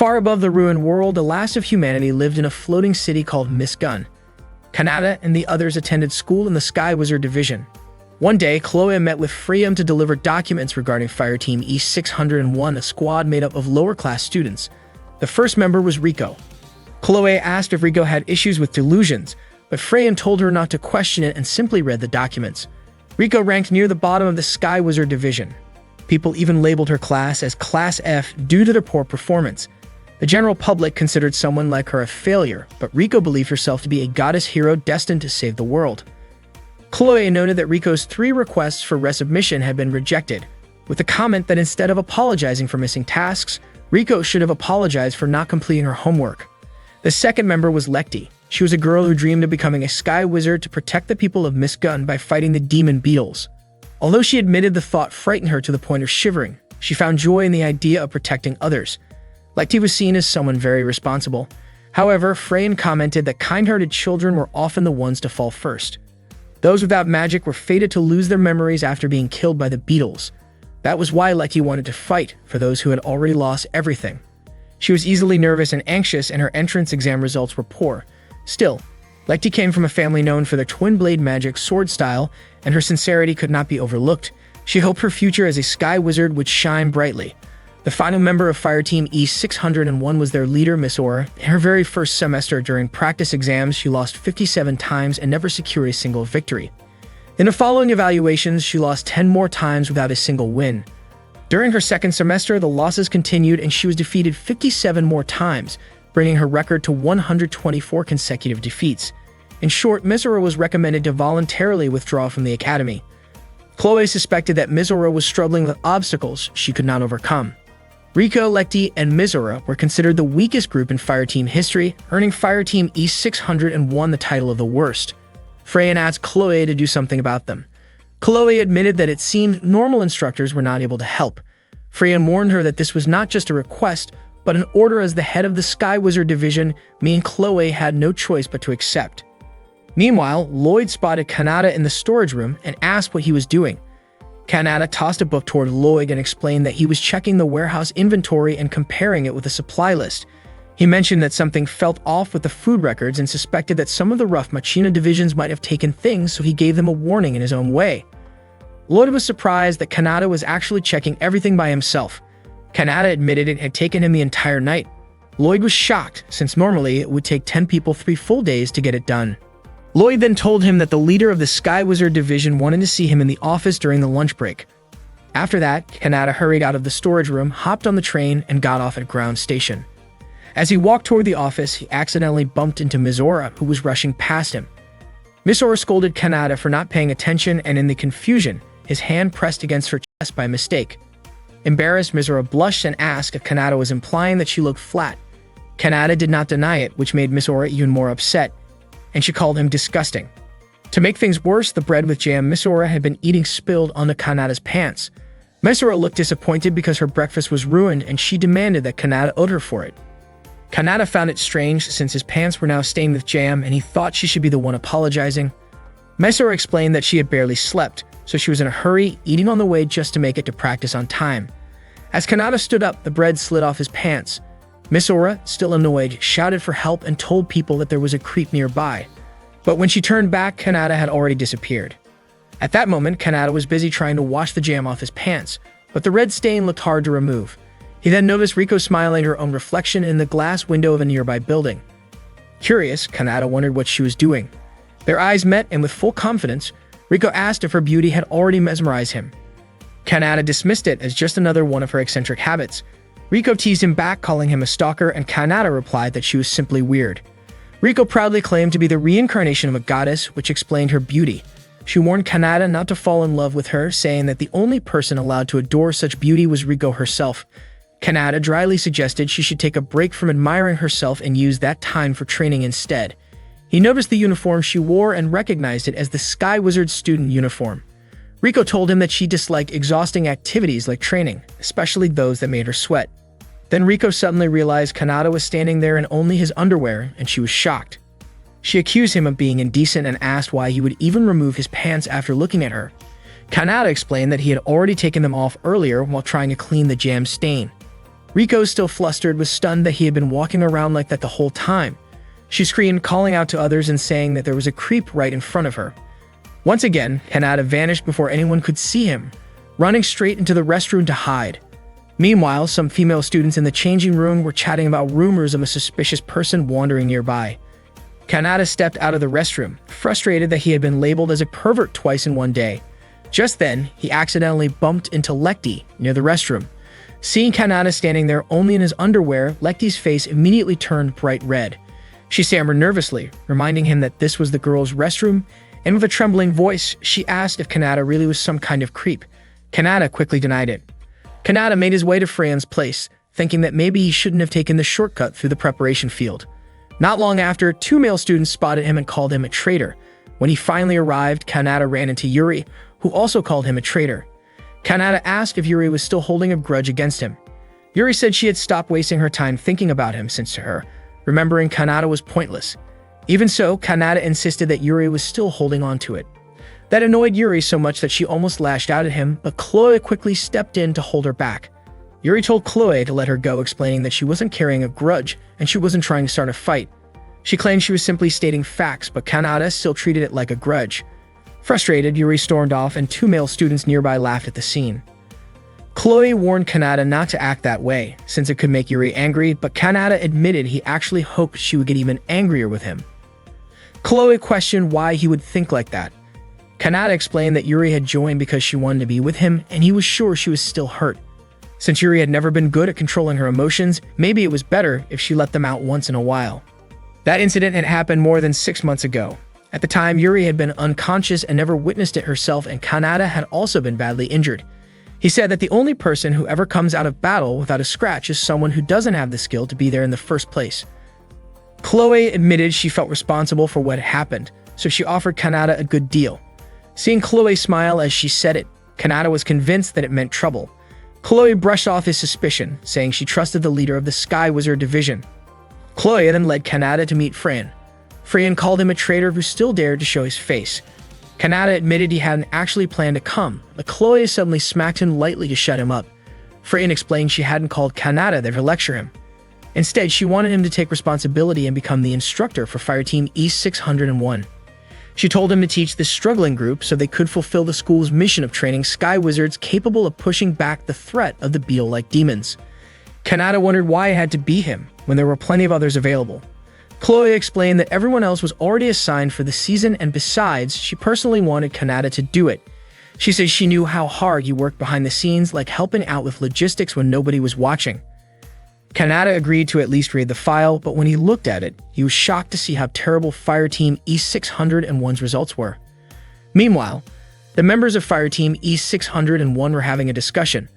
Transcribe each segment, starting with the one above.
Far above the ruined world, the last of humanity lived in a floating city called Misgun. Kanata and the others attended school in the Sky Wizard Division. One day, Chloe met with Freya to deliver documents regarding Fireteam E601, a squad made up of lower-class students. The first member was Rico. Chloe asked if Rico had issues with delusions, but Freya told her not to question it and simply read the documents. Rico ranked near the bottom of the Sky Wizard Division. People even labeled her class as Class F due to their poor performance. The general public considered someone like her a failure, but Rico believed herself to be a goddess hero destined to save the world. Chloe noted that Rico's 3 requests for resubmission had been rejected, with the comment that instead of apologizing for missing tasks, Rico should have apologized for not completing her homework. The second member was Lekti. She was a girl who dreamed of becoming a sky wizard to protect the people of Misgun by fighting the demon beetles. Although she admitted the thought frightened her to the point of shivering, she found joy in the idea of protecting others. Lekti was seen as someone very responsible. However, Freyan commented that kind-hearted children were often the ones to fall first. Those without magic were fated to lose their memories after being killed by the beetles. That was why Lekti wanted to fight for those who had already lost everything. She was easily nervous and anxious, and her entrance exam results were poor. Still, Lekti came from a family known for their twin-blade magic sword style, and her sincerity could not be overlooked. She hoped her future as a sky wizard would shine brightly. The final member of Fireteam E601 was their leader, Miss Aura. In her very first semester during practice exams, she lost 57 times and never secured a single victory. In the following evaluations, she lost 10 more times without a single win. During her second semester, the losses continued and she was defeated 57 more times, bringing her record to 124 consecutive defeats. In short, Miss Aura was recommended to voluntarily withdraw from the academy. Chloe suspected that Miss Aura was struggling with obstacles she could not overcome. Rico, Lekti, and Miss Aura were considered the weakest group in Fireteam history, earning Fireteam E601 the title of the worst. Freya asked Chloe to do something about them. Chloe admitted that it seemed normal instructors were not able to help. Freya warned her that this was not just a request, but an order. As the head of the Sky Wizard Division, me and Chloe had no choice but to accept. Meanwhile, Lloyd spotted Kanata in the storage room and asked what he was doing. Kanata tossed a book toward Lloyd and explained that he was checking the warehouse inventory and comparing it with a supply list. He mentioned that something felt off with the food records and suspected that some of the rough Machina divisions might have taken things, so he gave them a warning in his own way. Lloyd was surprised that Kanata was actually checking everything by himself. Kanata admitted it had taken him the entire night. Lloyd was shocked, since normally it would take 10 people 3 full days to get it done. Lloyd then told him that the leader of the Sky Wizard Division wanted to see him in the office during the lunch break. After that, Kanata hurried out of the storage room, hopped on the train, and got off at ground station. As he walked toward the office, he accidentally bumped into Miss Aura, who was rushing past him. Miss Aura scolded Kanata for not paying attention, and in the confusion, his hand pressed against her chest by mistake. Embarrassed, Miss Aura blushed and asked if Kanata was implying that she looked flat. Kanata did not deny it, which made Miss Aura even more upset, and she called him disgusting. To make things worse, the bread with jam Miss Aura had been eating spilled onto Kanata's pants. Miss Aura looked disappointed because her breakfast was ruined, and she demanded that Kanata owed her for it. Kanata found it strange since his pants were now stained with jam, and he thought she should be the one apologizing. Miss Aura explained that she had barely slept, so she was in a hurry, eating on the way just to make it to practice on time. As Kanata stood up, the bread slid off his pants. Miss Aura, still annoyed, shouted for help and told people that there was a creep nearby. But when she turned back, Kanata had already disappeared. At that moment, Kanata was busy trying to wash the jam off his pants, but the red stain looked hard to remove. He then noticed Rico smiling at her own reflection in the glass window of a nearby building. Curious, Kanata wondered what she was doing. Their eyes met, and with full confidence, Rico asked if her beauty had already mesmerized him. Kanata dismissed it as just another one of her eccentric habits. Rico teased him back, calling him a stalker, and Kanata replied that she was simply weird. Rico proudly claimed to be the reincarnation of a goddess, which explained her beauty. She warned Kanata not to fall in love with her, saying that the only person allowed to adore such beauty was Rico herself. Kanata dryly suggested she should take a break from admiring herself and use that time for training instead. He noticed the uniform she wore and recognized it as the Sky Wizard student uniform. Rico told him that she disliked exhausting activities like training, especially those that made her sweat. Then Rico suddenly realized Kanata was standing there in only his underwear, and she was shocked. She accused him of being indecent and asked why he would even remove his pants after looking at her. Kanata explained that he had already taken them off earlier while trying to clean the jam stain. Riko, still flustered, was stunned that he had been walking around like that the whole time. She screamed, calling out to others and saying that there was a creep right in front of her. Once again, Kanata vanished before anyone could see him, running straight into the restroom to hide. Meanwhile, some female students in the changing room were chatting about rumors of a suspicious person wandering nearby. Kanata stepped out of the restroom, frustrated that he had been labeled as a pervert twice in one day. Just then, he accidentally bumped into Lekti near the restroom. Seeing Kanata standing there only in his underwear, Lekti's face immediately turned bright red. She stammered nervously, reminding him that this was the girls' restroom, and with a trembling voice, she asked if Kanata really was some kind of creep. Kanata quickly denied it. Kanata made his way to Freyan's place, thinking that maybe he shouldn't have taken the shortcut through the preparation field. Not long after, 2 male students spotted him and called him a traitor. When he finally arrived, Kanata ran into Yuri, who also called him a traitor. Kanata asked if Yuri was still holding a grudge against him. Yuri said she had stopped wasting her time thinking about him since to her, remembering Kanata was pointless. Even so, Kanata insisted that Yuri was still holding on to it. That annoyed Yuri so much that she almost lashed out at him, but Chloe quickly stepped in to hold her back. Yuri told Chloe to let her go, explaining that she wasn't carrying a grudge and she wasn't trying to start a fight. She claimed she was simply stating facts, but Kanata still treated it like a grudge. Frustrated, Yuri stormed off and 2 male students nearby laughed at the scene. Chloe warned Kanata not to act that way, since it could make Yuri angry, but Kanata admitted he actually hoped she would get even angrier with him. Chloe questioned why he would think like that. Kanata explained that Yuri had joined because she wanted to be with him, and he was sure she was still hurt. Since Yuri had never been good at controlling her emotions, maybe it was better if she let them out once in a while. That incident had happened more than 6 months ago. At the time, Yuri had been unconscious and never witnessed it herself, and Kanata had also been badly injured. He said that the only person who ever comes out of battle without a scratch is someone who doesn't have the skill to be there in the first place. Chloe admitted she felt responsible for what had happened, so she offered Kanata a good deal. Seeing Chloe smile as she said it, Kanata was convinced that it meant trouble. Chloe brushed off his suspicion, saying she trusted the leader of the Sky Wizard Division. Chloe then led Kanata to meet Freyan. Freyan called him a traitor who still dared to show his face. Kanata admitted he hadn't actually planned to come, but Chloe suddenly smacked him lightly to shut him up. Freyan explained she hadn't called Kanata there to lecture him. Instead, she wanted him to take responsibility and become the instructor for Fireteam E601. She told him to teach this struggling group so they could fulfill the school's mission of training Sky Wizards capable of pushing back the threat of the beetle-like demons. Kanata wondered why it had to be him, when there were plenty of others available. Chloe explained that everyone else was already assigned for the season, and besides, she personally wanted Kanata to do it. She said she knew how hard he worked behind the scenes, like helping out with logistics when nobody was watching. Kanata agreed to at least read the file, but when he looked at it, he was shocked to see how terrible Fireteam E601's results were. Meanwhile, the members of Fireteam E601 were having a discussion.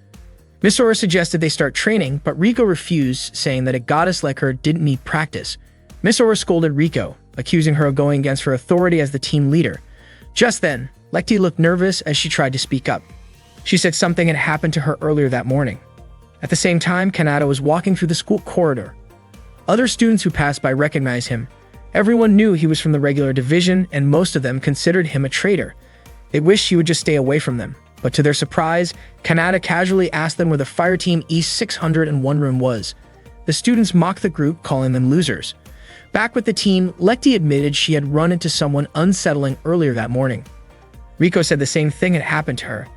Misora suggested they start training, but Riko refused, saying that a goddess like her didn't need practice. Misora scolded Riko, accusing her of going against her authority as the team leader. Just then, Lekti looked nervous as she tried to speak up. She said something had happened to her earlier that morning. At the same time, Kanata was walking through the school corridor. Other students who passed by recognized him. Everyone knew he was from the regular division, and most of them considered him a traitor. They wished he would just stay away from them. But to their surprise, Kanata casually asked them where the Fireteam E601 room was. The students mocked the group, calling them losers. Back with the team, Lekti admitted she had run into someone unsettling earlier that morning. Riko said the same thing had happened to her.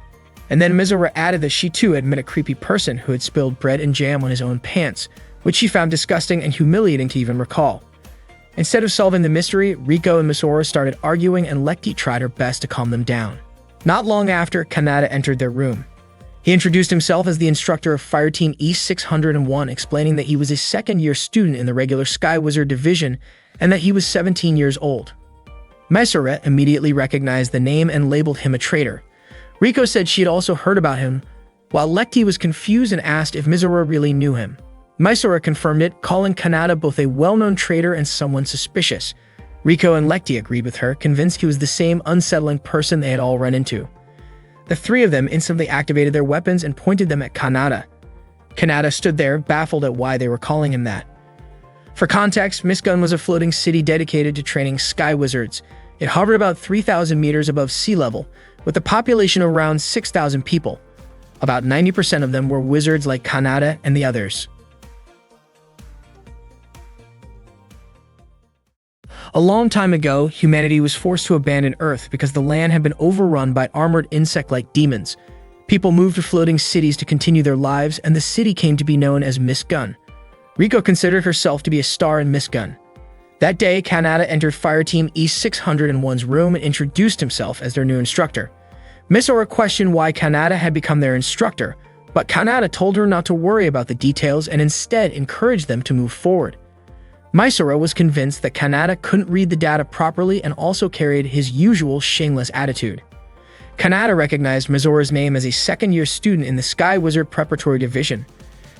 And then Mizora added that she too had met a creepy person who had spilled bread and jam on his own pants, which she found disgusting and humiliating to even recall. Instead of solving the mystery, Riko and Mizora started arguing, and Lekti tried her best to calm them down. Not long after, Kanata entered their room. He introduced himself as the instructor of Fireteam E601, explaining that he was a second-year student in the regular Sky Wizard Division and that he was 17 years old. Mizora immediately recognized the name and labeled him a traitor. Riko said she had also heard about him, while Lekti was confused and asked if Mizora really knew him. Mizora confirmed it, calling Kanata both a well-known traitor and someone suspicious. Riko and Lekti agreed with her, convinced he was the same unsettling person they had all run into. The three of them instantly activated their weapons and pointed them at Kanata. Kanata stood there, baffled at why they were calling him that. For context, Miss Gun was a floating city dedicated to training Sky Wizards. It hovered about 3,000 meters above sea level, with a population of around 6,000 people. About 90% of them were wizards like Kanata and the others. A long time ago, humanity was forced to abandon Earth because the land had been overrun by armored insect-like demons. People moved to floating cities to continue their lives, and the city came to be known as Miss Gun. Riko considered herself to be a star in Miss Gun. That day, Kanata entered Fireteam E601's room and introduced himself as their new instructor. Misora questioned why Kanata had become their instructor, but Kanata told her not to worry about the details and instead encouraged them to move forward. Misora was convinced that Kanata couldn't read the data properly and also carried his usual shameless attitude. Kanata recognized Mizora's name as a second-year student in the Sky Wizard Preparatory Division.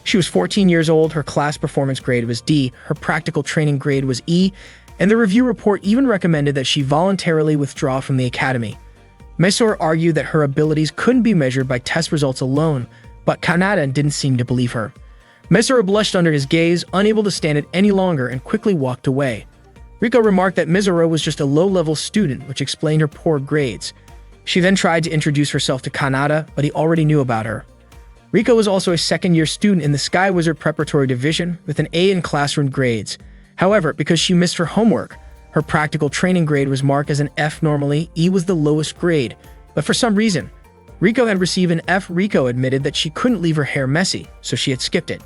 She was 14 years old, her class performance grade was D, her practical training grade was E, and the review report even recommended that she voluntarily withdraw from the academy. Misora argued that her abilities couldn't be measured by test results alone, but Kanata didn't seem to believe her. Misora blushed under his gaze, unable to stand it any longer, and quickly walked away. Riko remarked that Misora was just a low-level student, which explained her poor grades. She then tried to introduce herself to Kanata, but he already knew about her. Riko was also a second-year student in the Sky Wizard Preparatory Division with an A in classroom grades. However, because she missed her homework, her practical training grade was marked as an F. Normally, E was the lowest grade, but for some reason, Riko had received an F. Riko admitted that she couldn't leave her hair messy, so she had skipped it.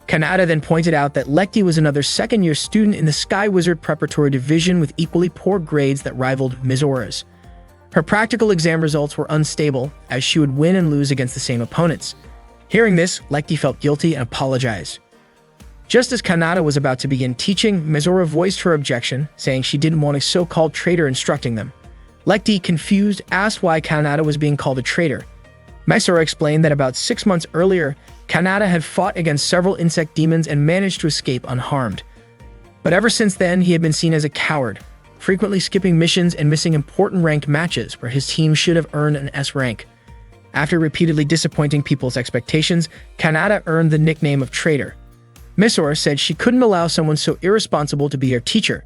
Kanata then pointed out that Lekti was another second-year student in the Sky Wizard Preparatory Division with equally poor grades that rivaled Mizora's. Her practical exam results were unstable, as she would win and lose against the same opponents. Hearing this, Lekti felt guilty and apologized. Just as Kanata was about to begin teaching, Mizora voiced her objection, saying she didn't want a so-called traitor instructing them. Lekti, confused, asked why Kanata was being called a traitor. Misora explained that about 6 months earlier, Kanata had fought against several insect demons and managed to escape unharmed. But ever since then, he had been seen as a coward, frequently skipping missions and missing important ranked matches where his team should have earned an S rank. After repeatedly disappointing people's expectations, Kanata earned the nickname of traitor. Misora said she couldn't allow someone so irresponsible to be her teacher.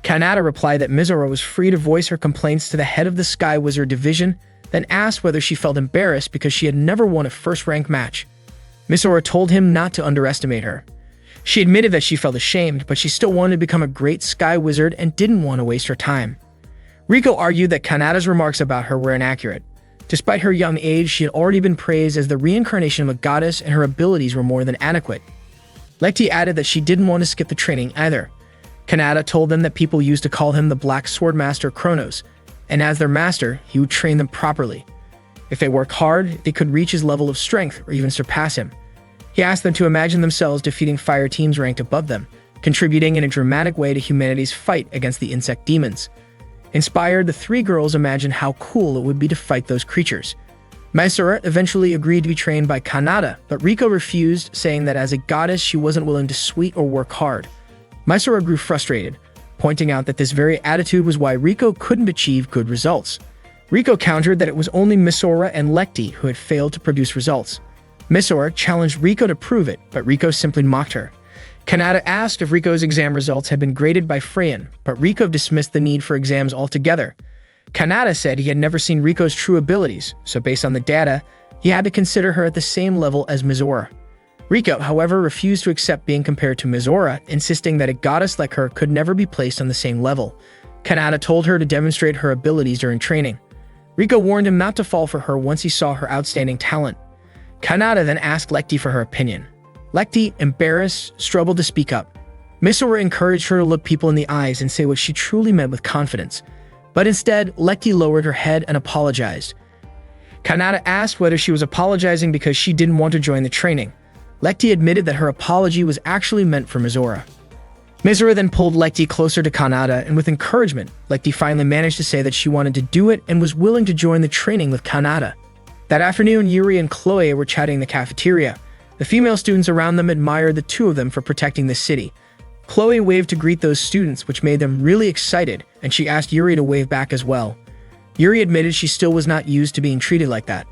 Kanata replied that Misora was free to voice her complaints to the head of the Sky Wizard Division, then asked whether she felt embarrassed because she had never won a first-rank match. Misora told him not to underestimate her. She admitted that she felt ashamed, but she still wanted to become a great Sky Wizard and didn't want to waste her time. Riko argued that Kanata's remarks about her were inaccurate. Despite her young age, she had already been praised as the reincarnation of a goddess and her abilities were more than adequate. Lekti added that she didn't want to skip the training either. Kanata told them that people used to call him the Black Sword Master Kronos, and as their master, he would train them properly. If they worked hard, they could reach his level of strength or even surpass him. He asked them to imagine themselves defeating fire teams ranked above them, contributing in a dramatic way to humanity's fight against the insect demons. Inspired, the three girls imagined how cool it would be to fight those creatures. Misora eventually agreed to be trained by Kanata, but Riko refused, saying that as a goddess she wasn't willing to sweat or work hard. Misora grew frustrated, pointing out that this very attitude was why Riko couldn't achieve good results. Riko countered that it was only Misora and Lekti who had failed to produce results. Misora challenged Riko to prove it, but Riko simply mocked her. Kanata asked if Riko's exam results had been graded by Freyan, but Riko dismissed the need for exams altogether. Kanata said he had never seen Riko's true abilities, so based on the data, he had to consider her at the same level as Misora. Riko, however, refused to accept being compared to Misora, insisting that a goddess like her could never be placed on the same level. Kanata told her to demonstrate her abilities during training. Riko warned him not to fall for her once he saw her outstanding talent. Kanata then asked Lekti for her opinion. Lekti, embarrassed, struggled to speak up. Misora encouraged her to look people in the eyes and say what she truly meant with confidence. But instead, Lekti lowered her head and apologized. Kanata asked whether she was apologizing because she didn't want to join the training. Lekti admitted that her apology was actually meant for Misora. Misora then pulled Lekti closer to Kanata, and with encouragement, Lekti finally managed to say that she wanted to do it and was willing to join the training with Kanata. That afternoon, Yuri and Chloe were chatting in the cafeteria. The female students around them admired the two of them for protecting the city. Chloe waved to greet those students, which made them really excited, and she asked Yuri to wave back as well. Yuri admitted she still was not used to being treated like that.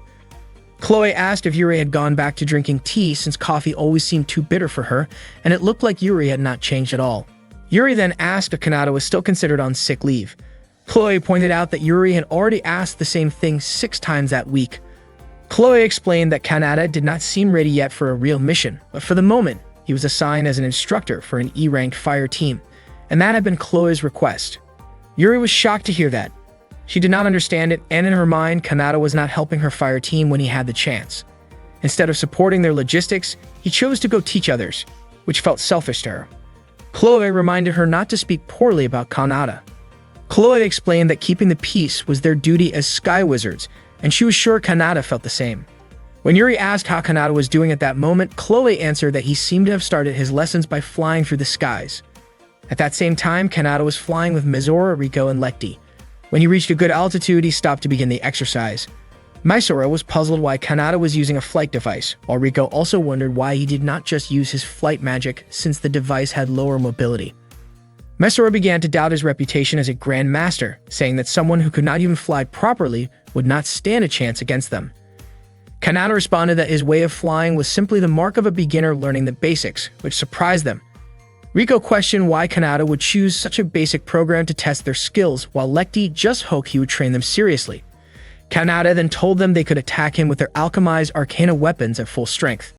Chloe asked if Yuri had gone back to drinking tea since coffee always seemed too bitter for her, and it looked like Yuri had not changed at all. Yuri then asked if Kanata was still considered on sick leave. Chloe pointed out that Yuri had already asked the same thing 6 times that week. Chloe explained that Kanata did not seem ready yet for a real mission, but for the moment, he was assigned as an instructor for an E-ranked fire team, and that had been Chloe's request. Yuri was shocked to hear that. She did not understand it, and in her mind, Kanata was not helping her fire team when he had the chance. Instead of supporting their logistics, he chose to go teach others, which felt selfish to her. Chloe reminded her not to speak poorly about Kanata. Chloe explained that keeping the peace was their duty as sky wizards, and she was sure Kanata felt the same. When Yuri asked how Kanata was doing at that moment, Chloe answered that he seemed to have started his lessons by flying through the skies. At that same time, Kanata was flying with Mizora, Riko, and Lekti. When he reached a good altitude, he stopped to begin the exercise. Mizora was puzzled why Kanata was using a flight device, while Riko also wondered why he did not just use his flight magic since the device had lower mobility. Mizora began to doubt his reputation as a Grand Master, saying that someone who could not even fly properly would not stand a chance against them. Kanata responded that his way of flying was simply the mark of a beginner learning the basics, which surprised them. Riko questioned why Kanata would choose such a basic program to test their skills, while Lekti just hoped he would train them seriously. Kanata then told them they could attack him with their alchemized arcana weapons at full strength.